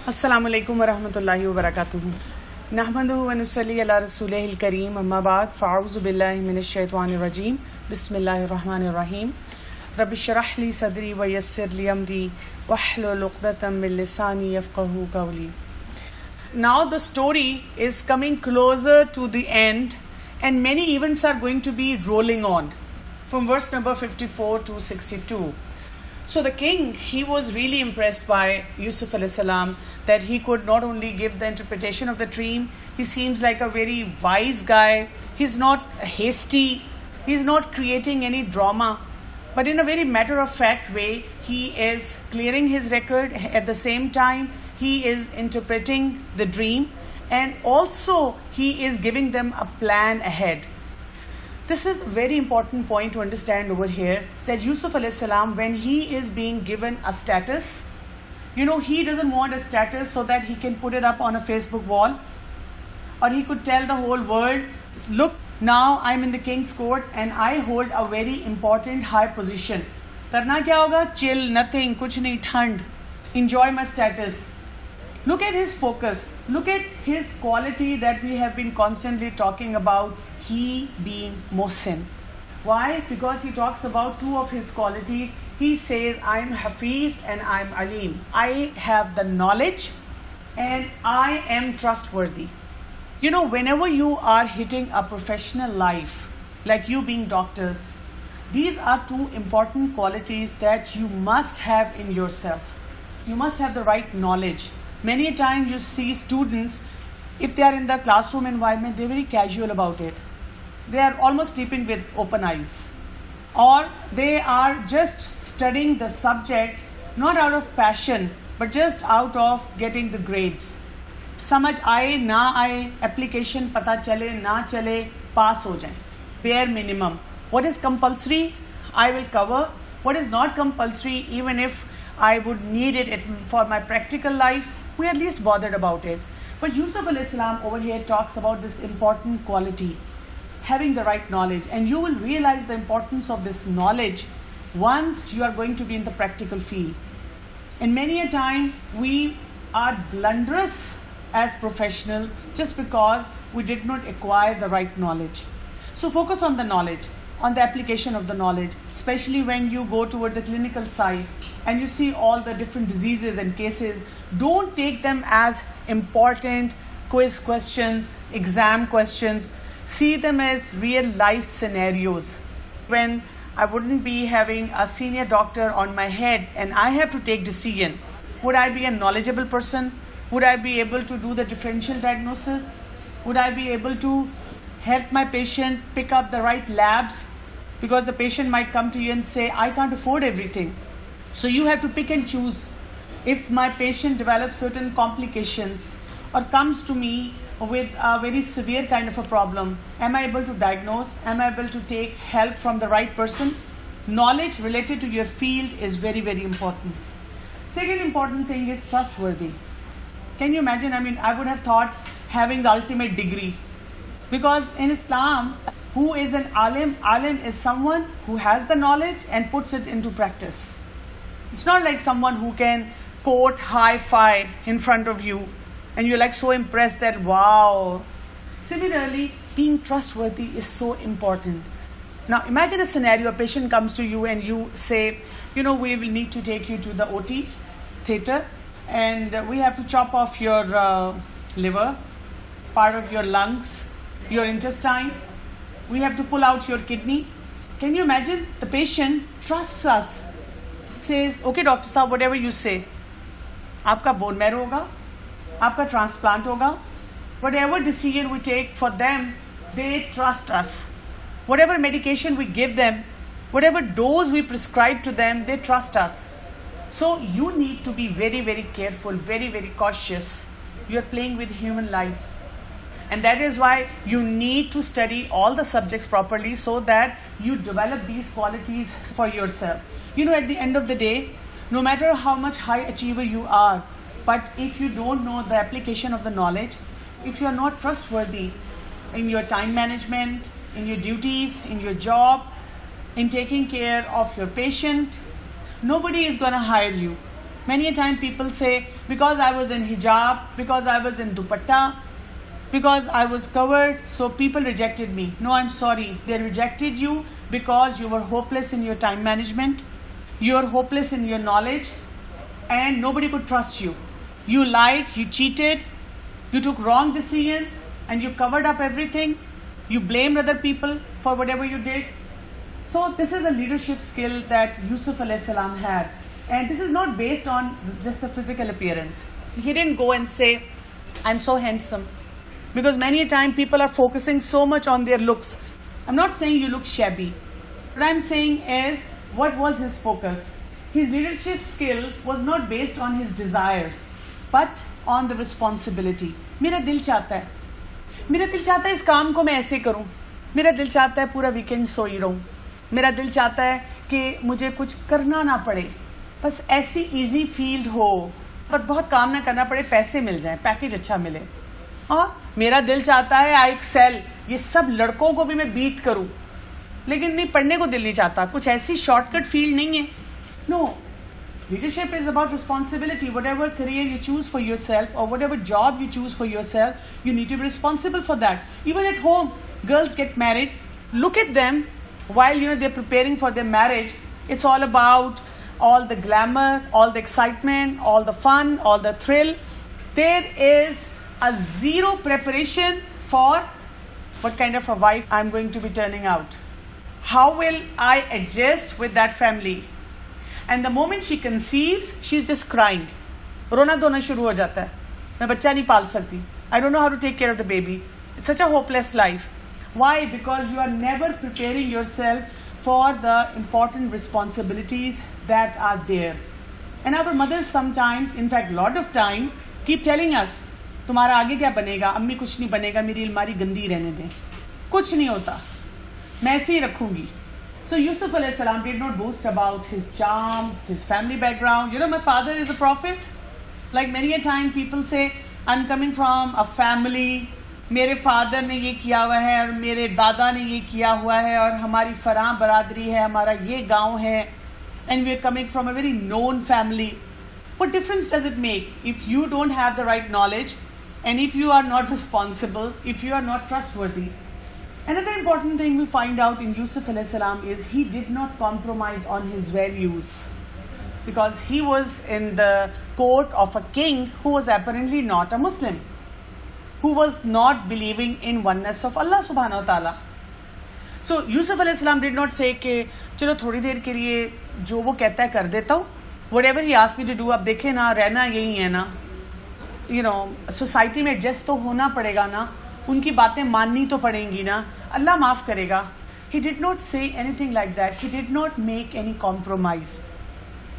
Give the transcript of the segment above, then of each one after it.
अस्सलामु अलैकुम वरहमतुल्लाहि वबरकातुहू। नहमदुहु व नुसल्ली अला रसूलिहिल करीम, अम्मा बाद, फ़अऊज़ु बिल्लाहि मिनश शैतानिर रजीम, बिस्मिल्लाहिर रहमानिर रहीम। रब्बि इश्रह ली सदरी व यस्सिर ली अमरी वहलुल उक़दतम मिन लिसानी यफ़क़हू क़ौली। Now the story is coming closer to the end, and many events are going to be rolling on from verse number 54 to 62. So the king, he was really impressed by Yusuf alayhi salam, that he could not only give the interpretation of the dream, he seems like a very wise guy. He's not hasty, he's not creating any drama, but in a very matter-of-fact way, he is clearing his record. At the same time, he is interpreting the dream, and also he is giving them a plan ahead. This is a very important point to understand over here, that Yusuf alayhi salam, when he is being given a status, he doesn't want a status so that he can put it up on a Facebook wall, or he could tell the whole world, look, now I'm in the king's court and I hold a very important high position. Karna kya hoga? Chill, nothing, kuch nahi, thand. Enjoy my status. Look at his focus. Look at his quality that we have been constantly talking about, he being Mohsin. Why? Because he talks about two of his qualities. He says, I'm Hafiz and I'm Alim. I have the knowledge and I am trustworthy. Whenever you are hitting a professional life, like you being doctors, these are two important qualities that you must have in yourself. You must have the right knowledge. Many times you see students, if they are in the classroom environment, they're very casual about it. They are almost sleeping with open eyes. Or they are just studying the subject, not out of passion, but just out of getting the grades. समझ आए ना आए, application पता चले ना चले, pass हो जाए. Bare minimum. What is compulsory, I will cover. What is not compulsory, even if I would need it for my practical life, we are least bothered about it. But Yusuf alayhi salam over here talks about this important quality, having the right knowledge, and you will realize the importance of this knowledge once you are going to be in the practical field. And many a time we are blunderous as professionals just because we did not acquire the right knowledge. So focus on the knowledge, on the application of the knowledge, especially when you go toward the clinical side and you see all the different diseases and cases. Don't take them as important quiz questions, exam questions. See them as real life scenarios. When I wouldn't be having a senior doctor on my head and I have to take decision, would I be a knowledgeable person? Would I be able to do the differential diagnosis? Would I be able to help my patient pick up the right labs? Because the patient might come to you and say, I can't afford everything. So you have to pick and choose. If my patient develops certain complications or comes to me with a very severe kind of a problem, am I able to diagnose? Am I able to take help from the right person? Knowledge related to your field is very, very important. Second important thing is trustworthy. Can you imagine? I would have thought having the ultimate degree. Because in Islam, who is an alim? Alim is someone who has the knowledge and puts it into practice. It's not like someone who can quote hi-fi in front of you and you're like so impressed that wow. Similarly, being trustworthy is so important. Now imagine a scenario, a patient comes to you and you say, we will need to take you to the OT theater and we have to chop off your liver, part of your lungs, your intestine. We have to pull out your kidney. Can you imagine? The patient trusts us. Says, okay doctor sahab, whatever you say. Aapka bone marrow hoga, aapka transplant hoga. Whatever decision we take for them, they trust us. Whatever medication we give them, whatever dose we prescribe to them, they trust us. So you need to be very, very careful, very, very cautious. You are playing with human lives. And that is why you need to study all the subjects properly so that you develop these qualities for yourself. At the end of the day, no matter how much high achiever you are, but if you don't know the application of the knowledge, if you are not trustworthy in your time management, in your duties, in your job, in taking care of your patient, nobody is going to hire you. Many a time people say, because I was in hijab, because I was in dupatta, because I was covered, so people rejected me. No, I'm sorry. They rejected you because you were hopeless in your time management, you are hopeless in your knowledge, and nobody could trust you. You lied, you cheated, you took wrong decisions, and you covered up everything. You blamed other people for whatever you did. So this is a leadership skill that Yusuf alayhi salam had. And this is not based on just the physical appearance. He didn't go and say, I'm so handsome. Because many a time people are focusing so much on their looks. I'm not saying you look shabby. What I'm saying is, what was his focus? His leadership skill was not based on his desires, but on the responsibility. मेरा दिल चाहता है इस काम को मैं ऐसे करूं. मेरा दिल चाहता है पूरा वीकेंड सोई रहूं. मेरा दिल चाहता है कि मुझे कुछ करना ना पड़े, बस ऐसी इजी फील्ड हो, पर बहुत काम ना करना पड़े, पैसे मिल जाएं, पैकेज अच्छा मिले. और मेरा दिल चाहता है आई एक्सेल, ये सब लड़कों को भी मैं बीट करूं, लेकिन नहीं, पढ़ने को दिल नहीं चाहता. कुछ ऐसी शॉर्टकट फील्ड नहीं है. No, leadership is about responsibility. Whatever career you choose for yourself or whatever job you choose for yourself, you need to be responsible for that. Even at home, girls get married. Look at them while they're preparing for their marriage. It's all about all the glamour, all the excitement, all the fun, all the thrill. There is a zero preparation for what kind of a wife I'm going to be turning out. How will I adjust with that family? And the moment she conceives, she's just crying. रोना धोना शुरू हो जाता है. मैं बच्चा नहीं पाल सकती. I don't know how to take care of the baby. It's such a hopeless life. Why? Because you are never preparing yourself for the important responsibilities that are there. And our mothers sometimes, in fact, lot of time, keep telling us, तुम्हारा आगे क्या बनेगा? अम्मी कुछ नहीं बनेगा, मेरी अलमारी गंदी रहने दें. कुछ नहीं होता, मैं ऐसे ही रखूंगी. So Yusuf alayhi salam did not boast about his charm, his family background. My father is a prophet. Like many a time people say, I'm coming from a family. मेरे father ने ये किया हुआ है और मेरे दादा ने ये किया हुआ है और हमारी फरां बरादरी है, हमारा ये गांव है, and we are coming from a very known family. What difference does it make if you don't have the right knowledge and if you are not responsible, if you are not trustworthy? Another important thing we find out in Yusuf alayhi salam is he did not compromise on his values, because he was in the court of a king who was apparently not a Muslim, who was not believing in oneness of Allah subhanahu wa ta'ala. So Yusuf alayhi salam did not say कि चलो थोड़ी देर के लिए जो वो कहता है कर देता हूँ, whatever he asked me to do, अब देखे ना, रहना यही है ना, society में adjust तो होना पड़ेगा ना, उनकी बातें माननी तो पड़ेंगी ना, अल्लाह माफ करेगा. He did not say anything like that. He did not make any compromise.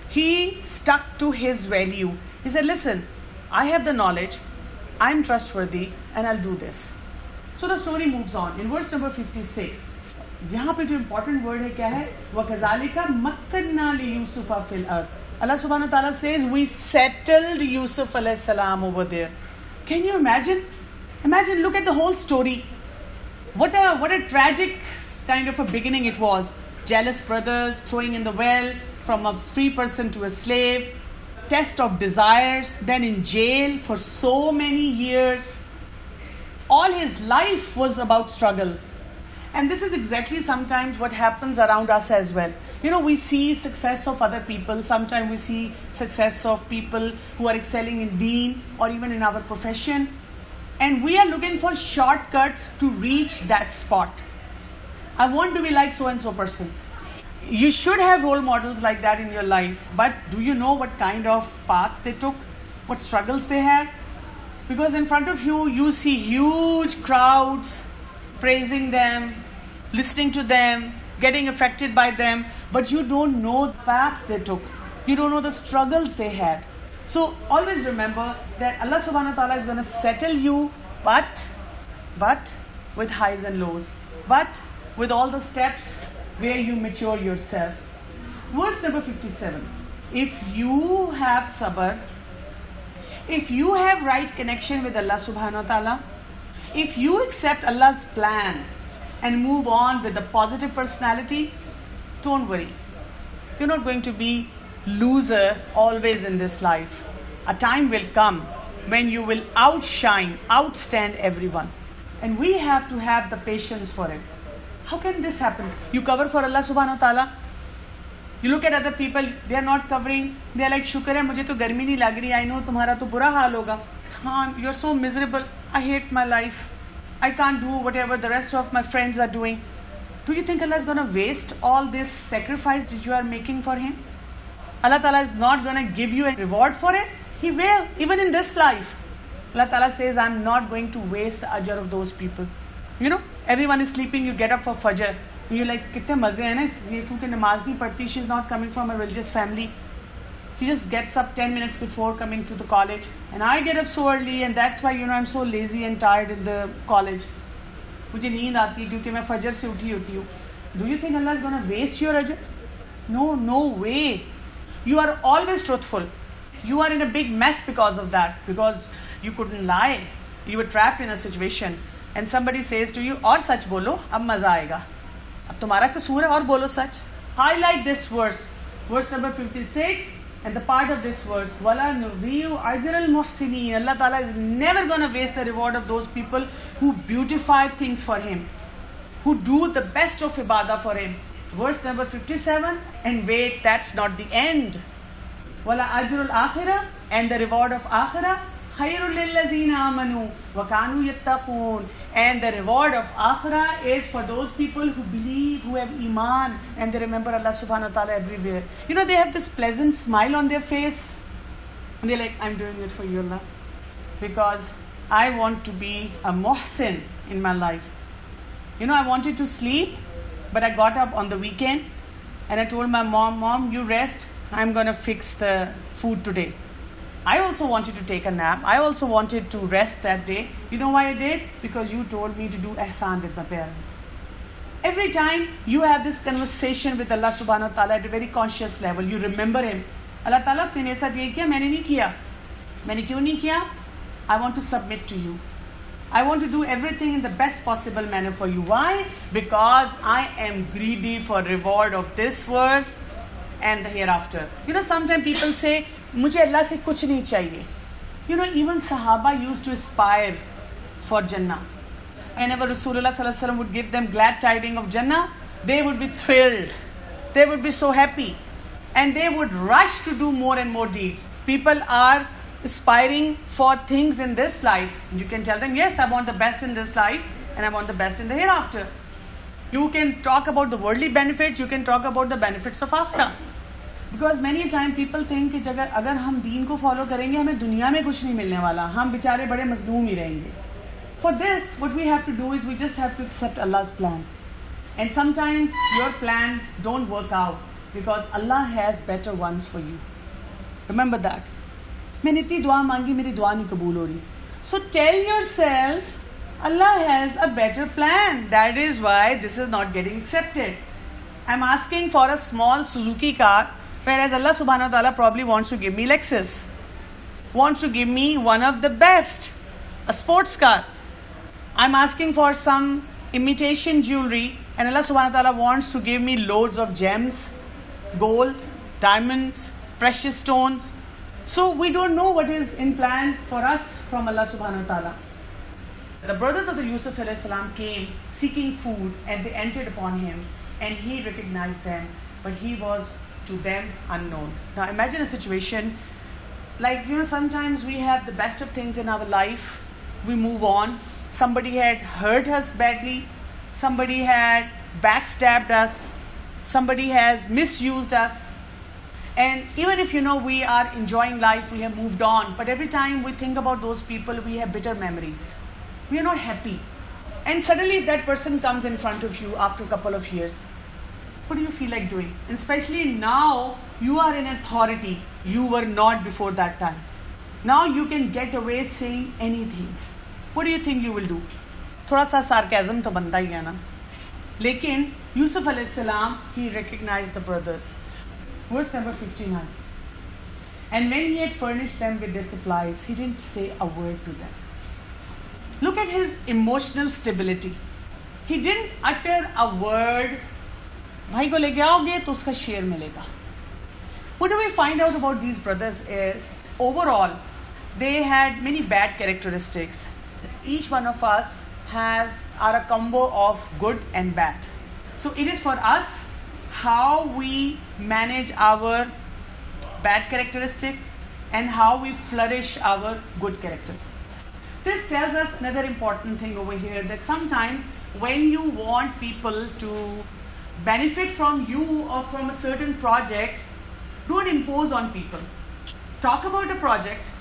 He stuck to his value. He said, listen, I have the knowledge, I'm trustworthy, and I'll do this. So the story moves on. In verse number 56, यहाँ पे जो important word है क्या है? وَكَذَلِكَ مَكَّنَّا لِيُوسُفَ فِي الْأَرْضِ. Allah subhanahu wa ta'ala says, we settled Yusuf alayhi salam over there. Can you imagine? Imagine, look at the whole story. What a tragic kind of a beginning it was. Jealous brothers throwing in the well, from a free person to a slave, test of desires, then in jail for so many years. All his life was about struggles. And this is exactly sometimes what happens around us as well. We see success of other people. Sometimes we see success of people who are excelling in deen or even in our profession. And we are looking for shortcuts to reach that spot. I want to be like so and so person. You should have role models like that in your life, but do you know what kind of path they took? What struggles they had? Because in front of you, you see huge crowds praising them, listening to them, getting affected by them, but you don't know the path they took. You don't know the struggles they had. So always remember that Allah subhanahu wa ta'ala is going to settle you, but with highs and lows, but with all the steps where you mature yourself. Verse number 57. If you have sabr, if you have right connection with Allah subhanahu wa ta'ala, if you accept Allah's plan and move on with a positive personality, don't worry. You're not going to be loser always in this life. A time will come when you will outshine, outstand everyone. And we have to have the patience for it. How can this happen? You cover for Allah subhanahu wa ta'ala. You look at other people, they are not covering. They are like, shukar hai, mujhe to garmi nahi lag rahi. I know tumhara to bura haal hoga. You are so miserable. I hate my life. I can't do whatever the rest of my friends are doing. Do you think Allah is going to waste all this sacrifice that you are making for Him? Allah Ta'ala is not going to give you a reward for it. He will, even in this life. Allah Ta'ala says, I'm not going to waste the ajr of those people. You know, everyone is sleeping, you get up for Fajr. And you're like, kitne maze hai na, kyunki namaz nahi padti, she's not coming from a religious family. She just gets up 10 minutes before coming to the college. And I get up so early, and that's why, I'm so lazy and tired in the college. मुझे नींद आती है क्योंकि मैं फजर से उठी होती हूँ. Do you think Allah is going to waste your ajr? No way. You are always truthful. You are in a big mess because of that. Because you couldn't lie. You were trapped in a situation. And somebody says to you, और सच बोलो, अब मजा आएगा. अब तुम्हारा कसूर है और बोलो सच. Highlight this verse. Verse number 56. And the part of this verse, وَلَا نُضِيعُ أَجْرَ الْمُحْسِنِينَ. Allah Ta'ala is never going to waste the reward of those people who beautify things for Him, who do the best of ibadah for Him. Verse number 57, and wait, that's not the end. وَلَا أَجْرُ الْآخِرَةِ. And the reward of Akhirah, خَيْرٌ لِلَّذِينَ آمَنُوا وَكَانُوا يَتَّقُونَ. And the reward of Akhirah is for those people who believe, who have Iman, and they remember Allah subhanahu wa ta'ala everywhere. They have this pleasant smile on their face. And they're like, I'm doing it for you, Allah. Because I want to be a muhsin in my life. I wanted to sleep, but I got up on the weekend and I told my mom, you rest. I'm going to fix the food today. I also wanted to take a nap. I also wanted to rest that day. You know why I did? Because you told me to do ihsan with my parents. Every time you have this conversation with Allah subhanahu wa ta'ala at a very conscious level, you remember Him. Allah Ta'ala ne mere saath ye kiya, maine nahi kiya. Maine kyun nahi kiya? I want to submit to you. I want to do everything in the best possible manner for you. Why? Because I am greedy for reward of this world and the hereafter. Sometimes people say, मुझे अल्लाह से कुछ नहीं चाहिए. Even Sahaba used to aspire for Jannah. Whenever Rasulullah sallallahu alaihi wasallam would give them glad tidings of Jannah, they would be thrilled. They would be so happy. And they would rush to do more and more deeds. People are aspiring for things in this life. You can tell them, yes, I want the best in this life and I want the best in the hereafter. You can talk about the worldly benefits, you can talk about the benefits of Akhirah. Because many times people think कि अगर हम दीन को follow करेंगे हमें दुनिया में कुछ नहीं मिलने वाला, हम बेचारे बड़े मजलूम ही रहेंगे. For this, what we have to do is we just have to accept Allah's plan. And sometimes your plan don't work out because Allah has better ones for you. Remember that. मैंने इतनी दुआ मांगी, मेरी दुआ नहीं कबूल हो रही. So tell yourself, Allah has a better plan. That is why this is not getting accepted. I'm asking for a small Suzuki car, whereas Allah subhanahu wa ta'ala probably wants to give me Lexus, wants to give me one of the best, a sports car. I'm asking for some imitation jewelry, and Allah subhanahu wa ta'ala wants to give me loads of gems, gold, diamonds, precious stones. So we don't know what is in plan for us from Allah subhanahu wa ta'ala. The brothers of the Yusuf alayhi salam came seeking food, and they entered upon him, and he recognized them, but he was to them unknown. Now imagine a situation like, sometimes we have the best of things in our life, we move on, somebody had hurt us badly, somebody had backstabbed us, somebody has misused us, and even if we are enjoying life, we have moved on, but every time we think about those people, we have bitter memories. We are not happy. And suddenly that person comes in front of you after a couple of years. What do you feel like doing? And especially now, you are in authority. You were not before that time. Now you can get away saying anything. What do you think you will do? थोड़ा सा sarcasm तो बनता ही है ना. लेकिन Yusuf alayhi salam, he recognized the brothers. Verse number 59. And when he had furnished them with their supplies, he didn't say a word to them. Look at his emotional stability. He didn't utter a word. भाई को लेके आओगे तो उसका share मिलेगा. What do we find out about these brothers is, overall, they had many bad characteristics. Each one of us are a combo of good and bad. So it is for us how we manage our bad characteristics and how we flourish our good character. This tells us another important thing over here, that sometimes when you want people to benefit from you or from a certain project, don't impose on people. Talk about a project,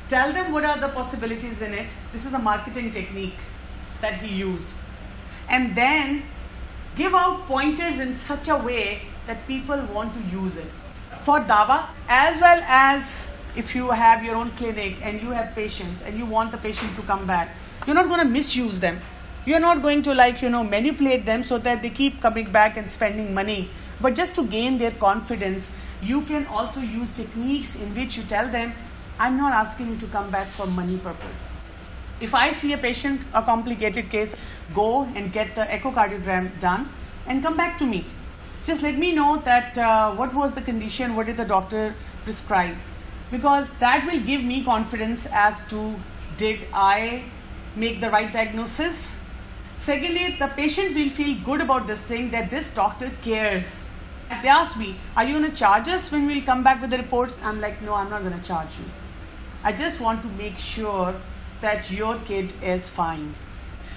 tell them what are the possibilities in it. This is a marketing technique that he used. And then give out pointers in such a way that people want to use it. For dawah, as well as if you have your own clinic and you have patients and you want the patient to come back, you're not going to misuse them. You're not going to manipulate them so that they keep coming back and spending money. But just to gain their confidence, you can also use techniques in which you tell them, I'm not asking you to come back for money purpose. If I see a patient, a complicated case, go and get the echocardiogram done and come back to me. Just let me know that what was the condition, what did the doctor prescribe. Because that will give me confidence as to, did I make the right diagnosis? Secondly, the patient will feel good about this thing, that this doctor cares. If they ask me, are you going to charge us when we'll come back with the reports? I'm like, no, I'm not going to charge you. I just want to make sure that your kid is fine.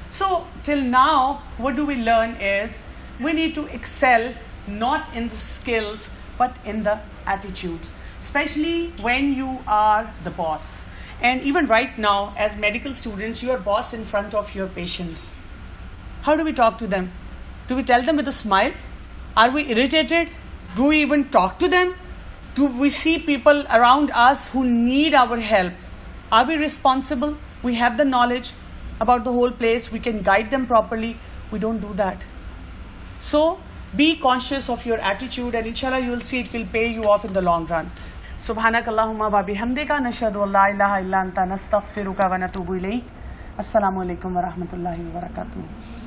So till now, what do we learn is, we need to excel not in the skills, but in the attitudes. Especially when you are the boss. And even right now, as medical students, you are boss in front of your patients. How do we talk to them? Do we tell them with a smile? Are we irritated? Do we even talk to them? Do we see people around us who need our help? Are we responsible? We have the knowledge about the whole place. We can guide them properly. We don't do that. So be conscious of your attitude, and inshallah you will see it will pay you off in the long run. Subhanakallahumma wa bihamdika nashhadu an la ilaha illa anta nastaghfiruka wa natubu ilayk. Assalamu alaikum wa rahmatullahi wa barakatuh.